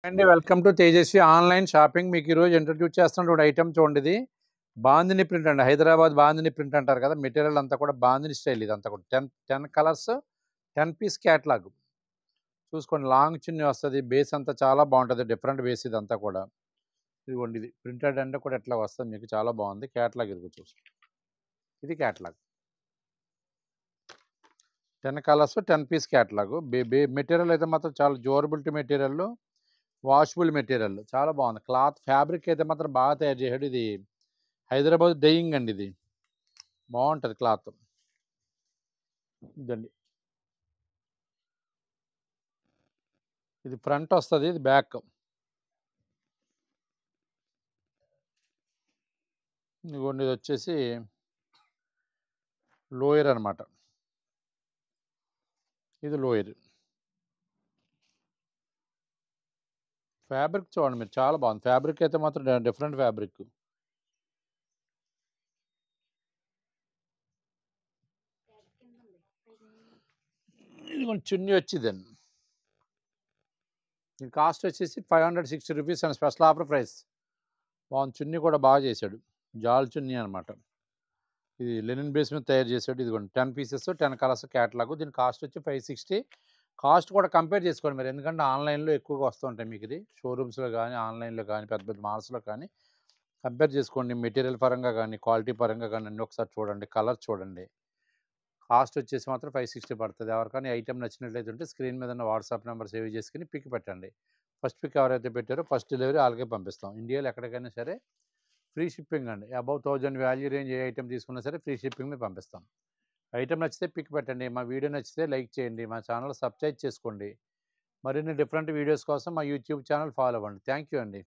అండి welcome to Tejasvi online shopping. మీకు ఈరోజు ఇంట్రడ్యూస్ చేస్తున్నటువంటి ఐటమ్ చూడండి. ఇది బాందిని ప్రింట్ అండి. హైదరాబాద్ బాందిని ప్రింట్ అంటారు కదా. మెటీరియల్ అంతా కూడా బాందిని స్టైల్. ఇదంతా కూడా 10 కలర్స్ 10 పీస్ క్యాట్లాగ్ చూసుకోండి. లాంగ్ చున్నీ వస్తుంది. బేస్ అంతా చాలా బాగుంటుంది. డిఫరెంట్ బేస్ ఇదంతా కూడా. ఇదిగోండి, ఇది ప్రింటెడ్ అంటే కూడా ఎట్లా వస్తుంది మీకు. చాలా బాగుంది క్యాట్లాగ్. ఇది చూసుకోండి, ఇది catalogue 10 colours 10 piece catalogue. Material అయితే మాత్రం చాలా డ్యూరబిలిటీ మెటీరియల్, వాషబుల్ మెటీరియల్, చాలా బాగుంది. క్లాత్ ఫ్యాబ్రిక్ అయితే మాత్రం బాగా తయారు చేశాడు. ఇది హైదరాబాద్ డైయింగ్ అండి. ఇది బాగుంటుంది క్లాత్. ఇదండి, ఇది ఫ్రంట్ వస్తుంది, ఇది బ్యాక్. ఇదిగోండి, ఇది వచ్చేసి లోయర్ అనమాట. ఇది లోయర్. ఫ్యాబ్రిక్ చూడండి మీరు, చాలా బాగుంది. ఫ్యాబ్రిక్ అయితే మాత్రం డిఫరెంట్ ఫ్యాబ్రిక్. ఇది కొంచెం చున్నీ వచ్చిందండి. దీని కాస్ట్ వచ్చేసి 560 rupees and special offer price. బాగుంది. చున్నీ కూడా బాగా చేశాడు. జాల్ చున్నీ అనమాట. ఇది లెనిన్ బేస్ మీద తయారు చేశాడు. ఇదిగోండి 10 పీసెస్ 10 కలర్స్ క్యాటలాగ్. దీని కాస్ట్ వచ్చి 560. కాస్ట్ కూడా కంపేర్ చేసుకోండి మీరు, ఎందుకంటే ఆన్లైన్లో ఎక్కువగా వస్తూ ఉంటాయి మీకు. ఇది షోరూమ్స్లో కానీ ఆన్లైన్లో కానీ పెద్ద పెద్ద మాల్స్లో కానీ కంపేర్ చేసుకోండి. మెటీరియల్ పరంగా కానీ క్వాలిటీ పరంగా కానీ అన్నీ ఒకసారి చూడండి. కలర్ చూడండి. కాస్ట్ వచ్చేసి మాత్రం 560 పడుతుంది. ఎవరికైనా ఐటమ్ నచ్చినట్లయితే ఉంటే స్క్రీన్ మీద ఉన్న వాట్సాప్ నెంబర్ సేవ్ చేసుకుని పిక్ పెట్టండి. ఫస్ట్ పిక్ ఎవరైతే పెట్టారో ఫస్ట్ డెలివరీ వాళ్ళకే పంపిస్తాం. ఇండియాలో ఎక్కడికైనా సరే ఫ్రీ షిప్పింగ్ అండి. అబౌవ్ 1000 వాల్యూ రేంజ్ ఏ ఐటమ్ తీసుకున్నా సరే ఫ్రీ షిప్పింగ్ మీద పంపిస్తాం. ఐటమ్ నచ్చితే పిక్ పెట్టండి. మా వీడియో నచ్చితే లైక్ చేయండి. మా ఛానల్ సబ్స్క్రైబ్ చేసుకోండి. మరిన్ని డిఫరెంట్ వీడియోస్ కోసం మా యూట్యూబ్ ఛానల్ ఫాలో అవ్వండి. థ్యాంక్ యూ అండి.